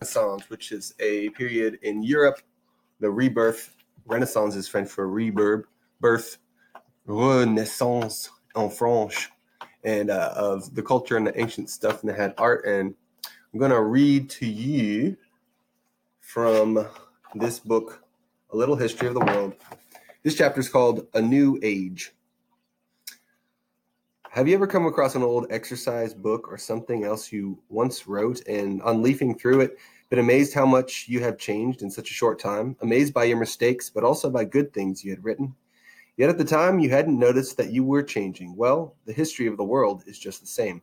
Renaissance, which is a period in Europe, the rebirth. Renaissance is French for rebirth, Renaissance en French, and of the culture and the ancient stuff, and they had art. And I'm going to read to you from this book, A Little History of the World. This chapter is called A New Age. Have you ever come across an old exercise book or something else you once wrote, and on leafing through it, been amazed how much you have changed in such a short time, amazed by your mistakes, but also by good things you had written? Yet at the time, you hadn't noticed that you were changing. Well, the history of the world is just the same.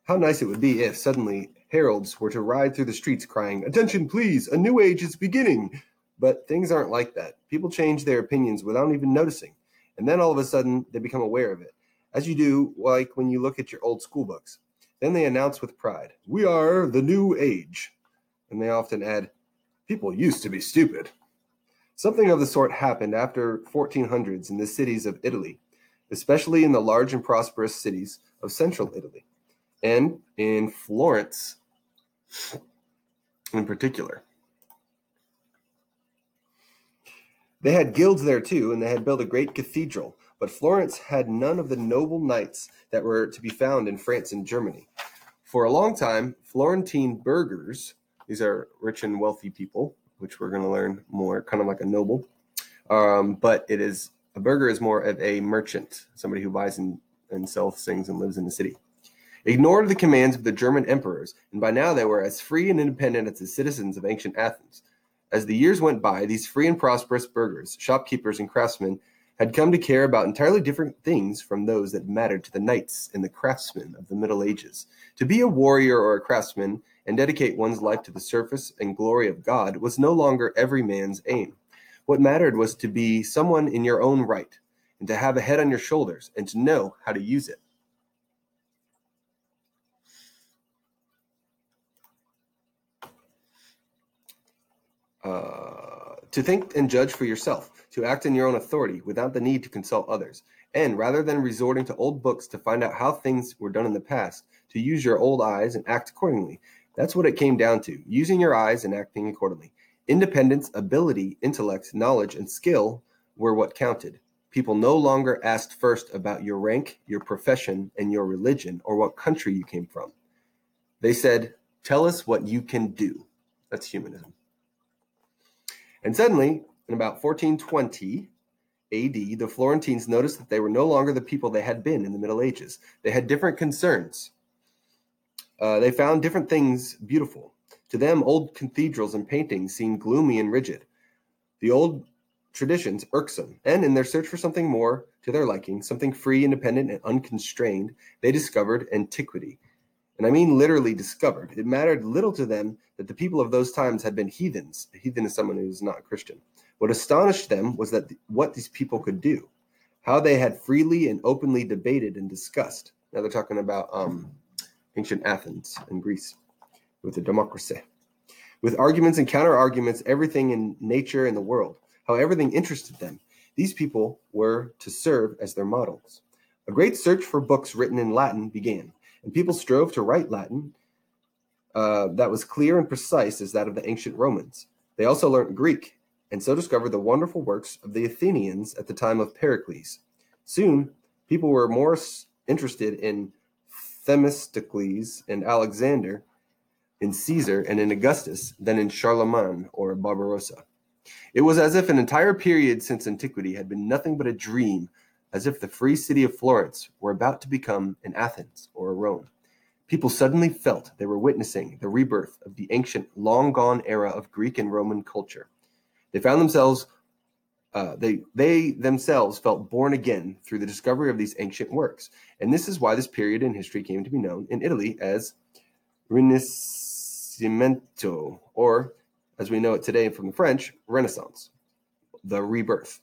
How nice it would be if suddenly heralds were to ride through the streets crying, "Attention, please, a new age is beginning." But things aren't like that. People change their opinions without even noticing, and then all of a sudden, they become aware of it. As you do, like when you look at your old school books. Then they announce with pride, "We are the new age." And they often add, "People used to be stupid." Something of the sort happened after 1400s in the cities of Italy, especially in the large and prosperous cities of central Italy, and in Florence in particular. They had guilds there too, and they had built a great cathedral, but Florence had none of the noble knights that were to be found in France and Germany. For a long time, Florentine burghers, these are rich and wealthy people, which we're going to learn more, kind of like a noble, but a burgher is more of a merchant, somebody who buys and sells things and lives in the city. Ignored the commands of the German emperors, and by now they were as free and independent as the citizens of ancient Athens. As the years went by, these free and prosperous burghers, shopkeepers, and craftsmen had come to care about entirely different things from those that mattered to the knights and the craftsmen of the Middle Ages. To be a warrior or a craftsman and dedicate one's life to the service and glory of God was no longer every man's aim. What mattered was to be someone in your own right, and to have a head on your shoulders, and to know how to use it. To think and judge for yourself, to act in your own authority without the need to consult others, and rather than resorting to old books to find out how things were done in the past, to use your old eyes and act accordingly. That's what it came down to, using your eyes and acting accordingly. Independence, ability, intellect, knowledge, and skill were what counted. People no longer asked first about your rank, your profession, and your religion, or what country you came from. They said, "Tell us what you can do." That's humanism. And suddenly, in about 1420 AD, the Florentines noticed that they were no longer the people they had been in the Middle Ages. They had different concerns. They found different things beautiful. To them, old cathedrals and paintings seemed gloomy and rigid. The old traditions irksome, and in their search for something more to their liking, something free, independent, and unconstrained, they discovered antiquity. And I mean literally discovered. It mattered little to them that the people of those times had been heathens. A heathen is someone who is not a Christian. What astonished them was that what these people could do, how they had freely and openly debated and discussed. Now they're talking about ancient Athens and Greece with the democracy. With arguments and counter-arguments, everything in nature and the world, how everything interested them. These people were to serve as their models. A great search for books written in Latin began, and people strove to write Latin that was clear and precise as that of the ancient Romans. They also learned Greek, and so discovered the wonderful works of the Athenians at the time of Pericles. Soon, people were more interested in Themistocles and Alexander, in Caesar and in Augustus than in Charlemagne or Barbarossa. It was as if an entire period since antiquity had been nothing but a dream, as if the free city of Florence were about to become an Athens or a Rome. People suddenly felt they were witnessing the rebirth of the ancient, long-gone era of Greek and Roman culture. They found themselves, they themselves felt born again through the discovery of these ancient works. And this is why this period in history came to be known in Italy as Rinascimento, or, as we know it today from the French, Renaissance, the rebirth.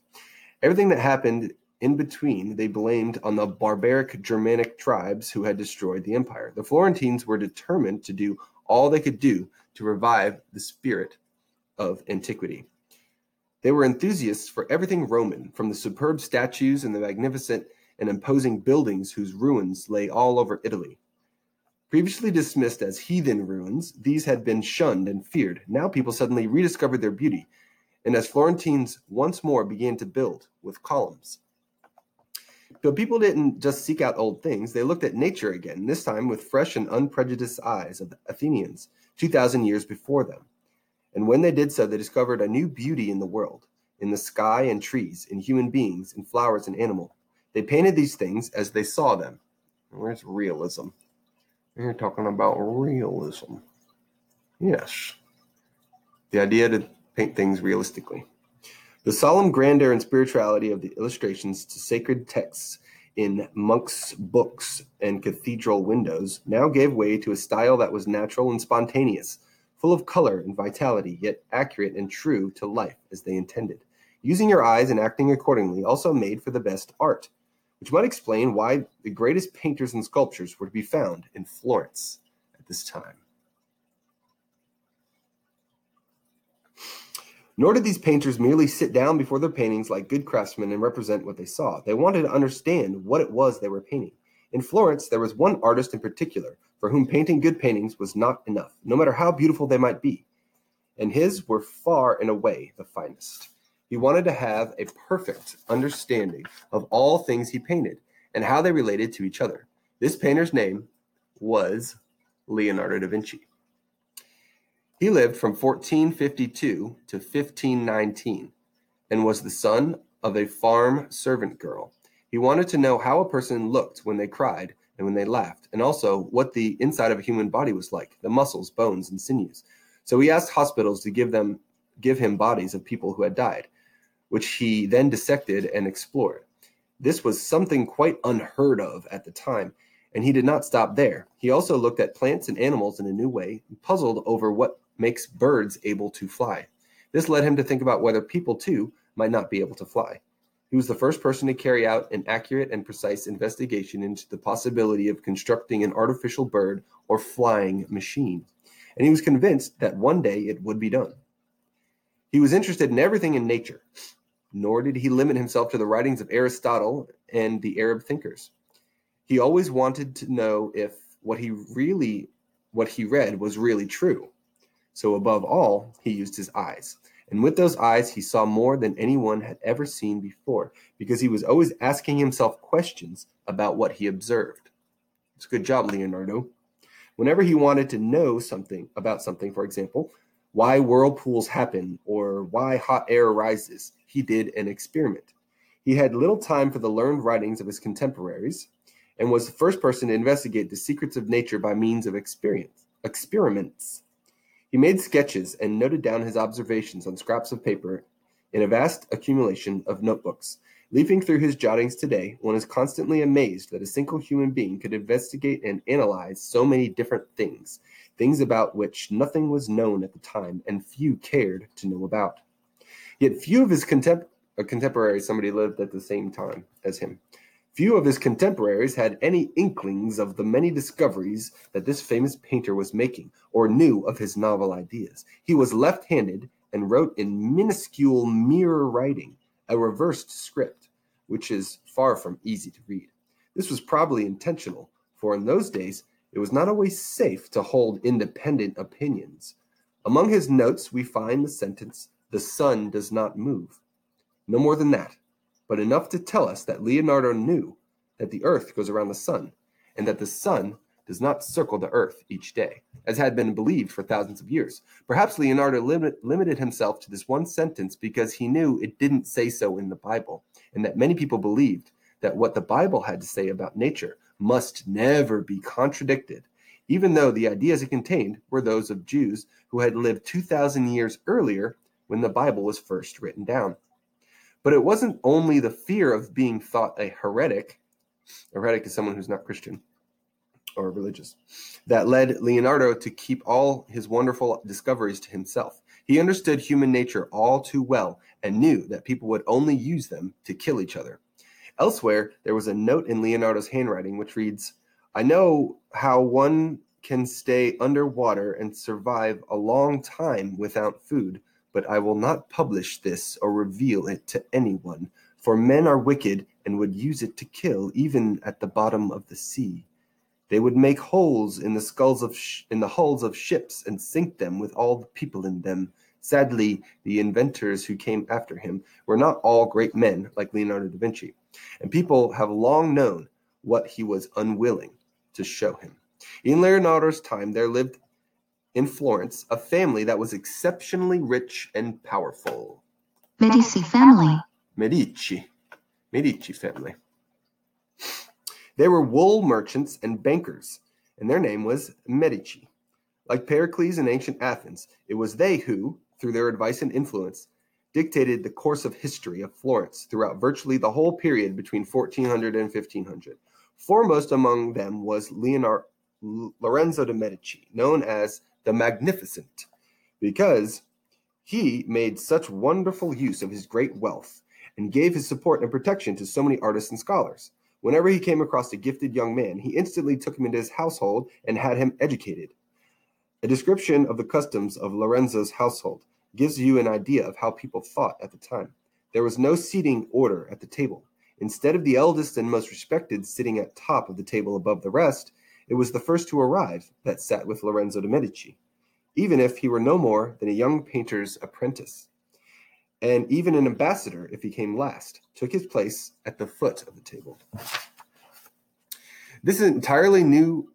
Everything that happened in between, they blamed on the barbaric Germanic tribes who had destroyed the empire. The Florentines were determined to do all they could do to revive the spirit of antiquity. They were enthusiasts for everything Roman, from the superb statues and the magnificent and imposing buildings whose ruins lay all over Italy. Previously dismissed as heathen ruins, these had been shunned and feared. Now people suddenly rediscovered their beauty, and as Florentines once more began to build with columns. But people didn't just seek out old things, they looked at nature again, this time with fresh and unprejudiced eyes of the Athenians 2,000 years before them. And when they did so, they discovered a new beauty in the world, in the sky and trees, in human beings, in flowers and animal. They painted these things as they saw them. Where's realism? We're talking about realism. Yes. The idea to paint things realistically. The solemn grandeur and spirituality of the illustrations to sacred texts in monks' books and cathedral windows now gave way to a style that was natural and spontaneous, full of color and vitality, yet accurate and true to life as they intended. Using your eyes and acting accordingly also made for the best art, which might explain why the greatest painters and sculptors were to be found in Florence at this time. Nor did these painters merely sit down before their paintings like good craftsmen and represent what they saw. They wanted to understand what it was they were painting. In Florence, there was one artist in particular for whom painting good paintings was not enough, no matter how beautiful they might be. And his were far and away the finest. He wanted to have a perfect understanding of all things he painted and how they related to each other. This painter's name was Leonardo da Vinci. He lived from 1452 to 1519 and was the son of a farm servant girl. He wanted to know how a person looked when they cried and when they laughed, and also what the inside of a human body was like, the muscles, bones, and sinews. So he asked hospitals to give him bodies of people who had died, which he then dissected and explored. This was something quite unheard of at the time, and he did not stop there. He also looked at plants and animals in a new way, and puzzled over what makes birds able to fly. This led him to think about whether people, too, might not be able to fly. He was the first person to carry out an accurate and precise investigation into the possibility of constructing an artificial bird or flying machine, and he was convinced that one day it would be done. He was interested in everything in nature, nor did he limit himself to the writings of Aristotle and the Arab thinkers. He always wanted to know if what he read was really true. So above all, he used his eyes. And with those eyes, he saw more than anyone had ever seen before, because he was always asking himself questions about what he observed. It's a good job, Leonardo. Whenever he wanted to know something about something, for example, why whirlpools happen or why hot air rises, he did an experiment. He had little time for the learned writings of his contemporaries and was the first person to investigate the secrets of nature by means of experiments. He made sketches and noted down his observations on scraps of paper in a vast accumulation of notebooks. Leafing through his jottings today, one is constantly amazed that a single human being could investigate and analyze so many different things about which nothing was known at the time and few cared to know about. Yet few of his contemporaries, somebody lived at the same time as him, few of his contemporaries had any inklings of the many discoveries that this famous painter was making, or knew of his novel ideas. He was left-handed and wrote in minuscule mirror writing, a reversed script, which is far from easy to read. This was probably intentional, for in those days it was not always safe to hold independent opinions. Among his notes we find the sentence, "The sun does not move." No more than that, but enough to tell us that Leonardo knew that the earth goes around the sun, and that the sun does not circle the earth each day, as had been believed for thousands of years. Perhaps Leonardo limited himself to this one sentence because he knew it didn't say so in the Bible, and that many people believed that what the Bible had to say about nature must never be contradicted, even though the ideas it contained were those of Jews who had lived 2,000 years earlier when the Bible was first written down. But it wasn't only the fear of being thought a heretic is someone who's not Christian or religious, that led Leonardo to keep all his wonderful discoveries to himself. He understood human nature all too well and knew that people would only use them to kill each other. Elsewhere, there was a note in Leonardo's handwriting which reads, "I know how one can stay underwater and survive a long time without food, but I will not publish this or reveal it to anyone, for men are wicked and would use it to kill even at the bottom of the sea. They would make holes in the hulls of ships and sink them with all the people in them. Sadly, the inventors who came after him were not all great men like Leonardo da Vinci, and people have long known what he was unwilling to show him. In Leonardo's time, there lived in Florence a family that was exceptionally rich and powerful. Medici family. Medici family. They were wool merchants and bankers, and their name was Medici. Like Pericles in ancient Athens, it was they who, through their advice and influence, dictated the course of history of Florence throughout virtually the whole period between 1400 and 1500. Foremost among them was Lorenzo de' Medici, known as the Magnificent, because he made such wonderful use of his great wealth and gave his support and protection to so many artists and scholars. Whenever he came across a gifted young man, he instantly took him into his household and had him educated. A description of the customs of Lorenzo's household gives you an idea of how people thought at the time. There was no seating order at the table. Instead of the eldest and most respected sitting at top of the table above the rest, it was the first to arrive that sat with Lorenzo de' Medici, even if he were no more than a young painter's apprentice. And even an ambassador, if he came last, took his place at the foot of the table. This entirely new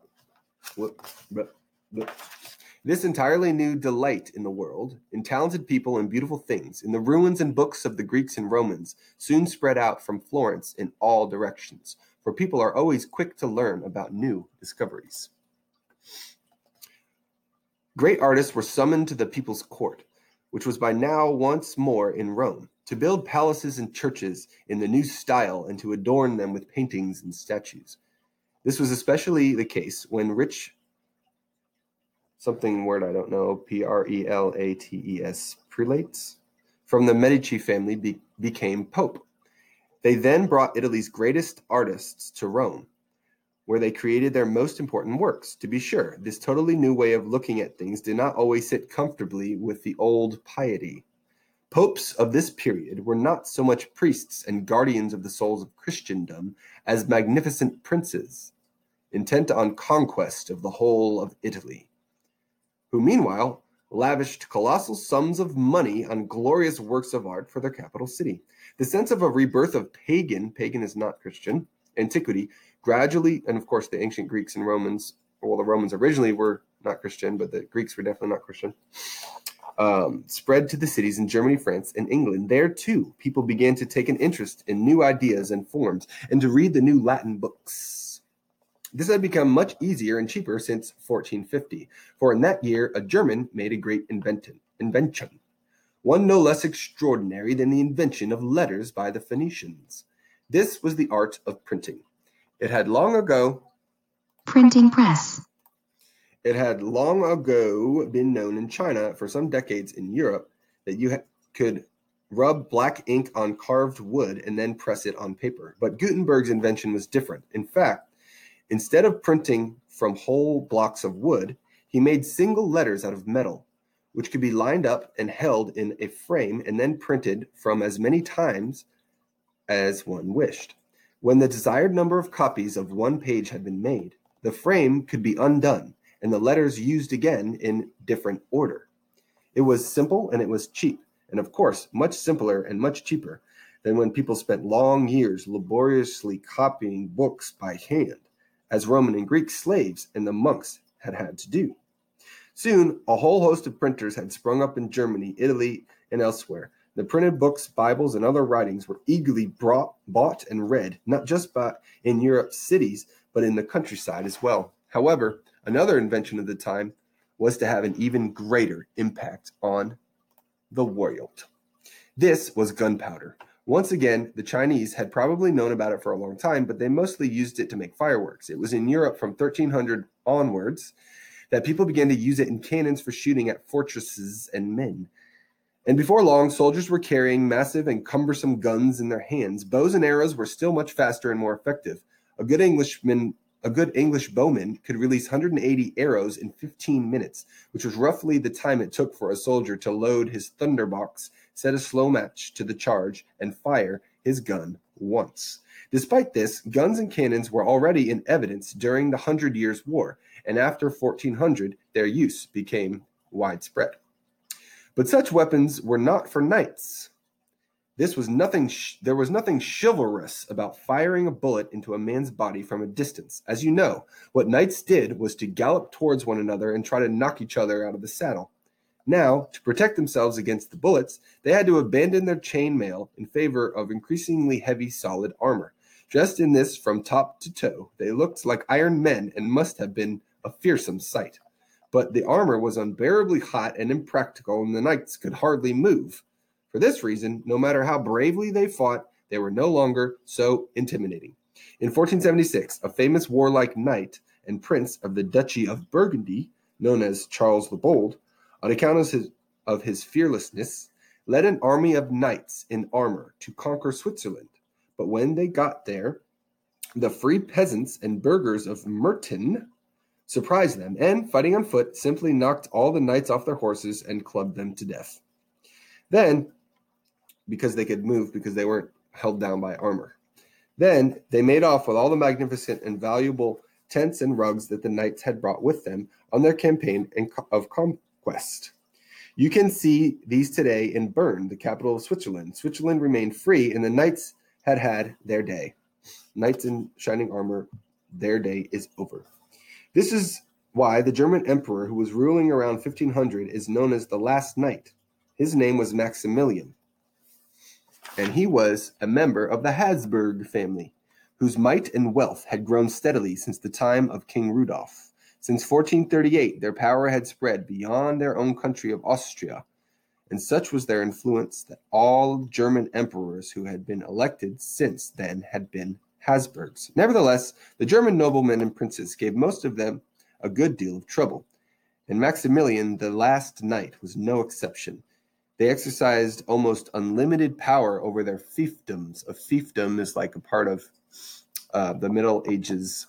delight in the world, in talented people and beautiful things, in the ruins and books of the Greeks and Romans, soon spread out from Florence in all directions, for people are always quick to learn about new discoveries. Great artists were summoned to the people's court, which was by now once more in Rome, to build palaces and churches in the new style and to adorn them with paintings and statues. This was especially the case when rich, prelates from the Medici family became pope. They then brought Italy's greatest artists to Rome, where they created their most important works. To be sure, this totally new way of looking at things did not always sit comfortably with the old piety. Popes of this period were not so much priests and guardians of the souls of Christendom as magnificent princes, intent on conquest of the whole of Italy, who meanwhile lavished colossal sums of money on glorious works of art for their capital city. The sense of a rebirth of pagan is not Christian, antiquity gradually, and of course the ancient Greeks and Romans, well, the Romans originally were not Christian, but the Greeks were definitely not Christian, spread to the cities in Germany, France, and England. There, too, people began to take an interest in new ideas and forms and to read the new Latin books. This had become much easier and cheaper since 1450, for in that year a German made a great invention, one no less extraordinary than the invention of letters by the Phoenicians. This was the art of printing. It had long ago Printing press. It had long ago been known in China, for some decades in Europe, that you could rub black ink on carved wood and then press it on paper. But Gutenberg's invention was different. In fact, instead of printing from whole blocks of wood, he made single letters out of metal, which could be lined up and held in a frame and then printed from as many times as one wished. When the desired number of copies of one page had been made, the frame could be undone and the letters used again in different order. It was simple and it was cheap, and of course, much simpler and much cheaper than when people spent long years laboriously copying books by hand, as Roman and Greek slaves and the monks had to do. Soon, a whole host of printers had sprung up in Germany, Italy, and elsewhere. The printed books, Bibles, and other writings were eagerly bought and read, not just in Europe's cities, but in the countryside as well. However, another invention of the time was to have an even greater impact on the world. This was gunpowder. Once again, the Chinese had probably known about it for a long time, but they mostly used it to make fireworks. It was in Europe from 1300 onwards that people began to use it in cannons for shooting at fortresses and men. And before long, soldiers were carrying massive and cumbersome guns in their hands. Bows and arrows were still much faster and more effective. A good English bowman could release 180 arrows in 15 minutes, which was roughly the time it took for a soldier to load his thunderbox, set a slow match to the charge, and fire his gun once. Despite this, guns and cannons were already in evidence during the 100 Years' War, and after 1400, their use became widespread. But such weapons were not for knights. There was nothing chivalrous about firing a bullet into a man's body from a distance. As you know, what knights did was to gallop towards one another and try to knock each other out of the saddle. Now, to protect themselves against the bullets, they had to abandon their chainmail in favor of increasingly heavy solid armor. Dressed in this from top to toe, they looked like iron men and must have been a fearsome sight. But the armor was unbearably hot and impractical, and the knights could hardly move. For this reason, no matter how bravely they fought, they were no longer so intimidating. In 1476, a famous warlike knight and prince of the Duchy of Burgundy, known as Charles the Bold, on account of his fearlessness, led an army of knights in armor to conquer Switzerland. But when they got there, the free peasants and burghers of Merton surprised them, and, fighting on foot, simply knocked all the knights off their horses and clubbed them to death. Then, because they could move, because they weren't held down by armor. Then they made off with all the magnificent and valuable tents and rugs that the knights had brought with them on their campaign of conquest. You can see these today in Bern, the capital of Switzerland. Switzerland remained free, and the knights had their day. Knights in shining armor, their day is over. This is why the German emperor who was ruling around 1500 is known as the last knight. His name was Maximilian, and he was a member of the Habsburg family, whose might and wealth had grown steadily since the time of King Rudolf. Since 1438, their power had spread beyond their own country of Austria, and such was their influence that all German emperors who had been elected since then had been Habsburgs. Nevertheless, the German noblemen and princes gave most of them a good deal of trouble, and Maximilian, the last knight, was no exception. They exercised almost unlimited power over their fiefdoms. A fiefdom is like a part of the Middle Ages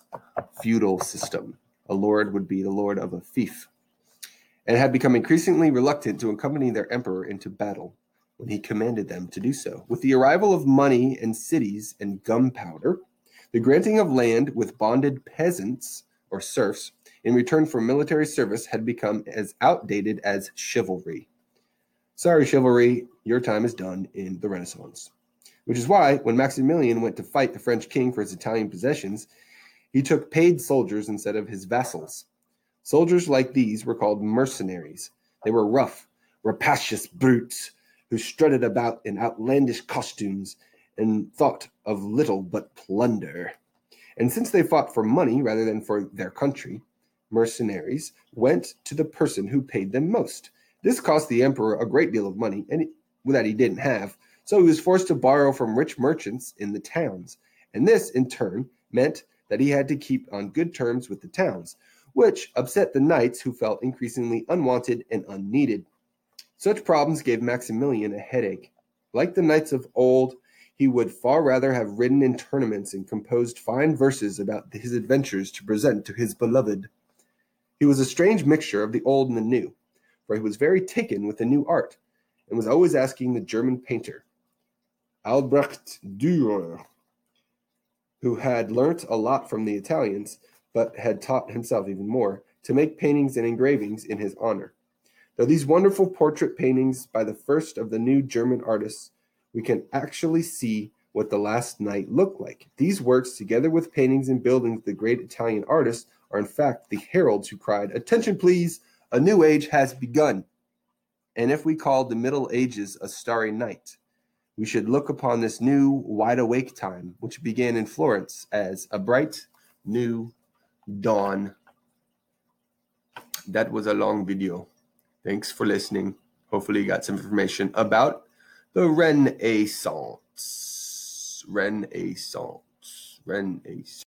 feudal system. A lord would be the lord of a fief, and had become increasingly reluctant to accompany their emperor into battle when he commanded them to do so. With the arrival of money and cities and gunpowder, the granting of land with bonded peasants or serfs in return for military service had become as outdated as chivalry. Sorry, chivalry, your time is done in the Renaissance. Which is why, when Maximilian went to fight the French king for his Italian possessions, he took paid soldiers instead of his vassals. Soldiers like these were called mercenaries. They were rough, rapacious brutes who strutted about in outlandish costumes and thought of little but plunder. And since they fought for money rather than for their country, mercenaries went to the person who paid them most. This cost the emperor a great deal of money, and that he didn't have, so he was forced to borrow from rich merchants in the towns. And this, in turn, meant that he had to keep on good terms with the towns, which upset the knights who felt increasingly unwanted and unneeded. Such problems gave Maximilian a headache. Like the knights of old, he would far rather have ridden in tournaments and composed fine verses about his adventures to present to his beloved. He was a strange mixture of the old and the new, for he was very taken with the new art, and was always asking the German painter, Albrecht Dürer, who had learnt a lot from the Italians, but had taught himself even more, to make paintings and engravings in his honor. Though these wonderful portrait paintings by the first of the new German artists, we can actually see what the last knight looked like. These works, together with paintings and buildings of the great Italian artists, are in fact the heralds who cried, "Attention, please! A new age has begun." And if we called the Middle Ages a starry night, we should look upon this new wide-awake time, which began in Florence, as a bright new dawn. That was a long video. Thanks for listening. Hopefully you got some information about the Renaissance. Renaissance.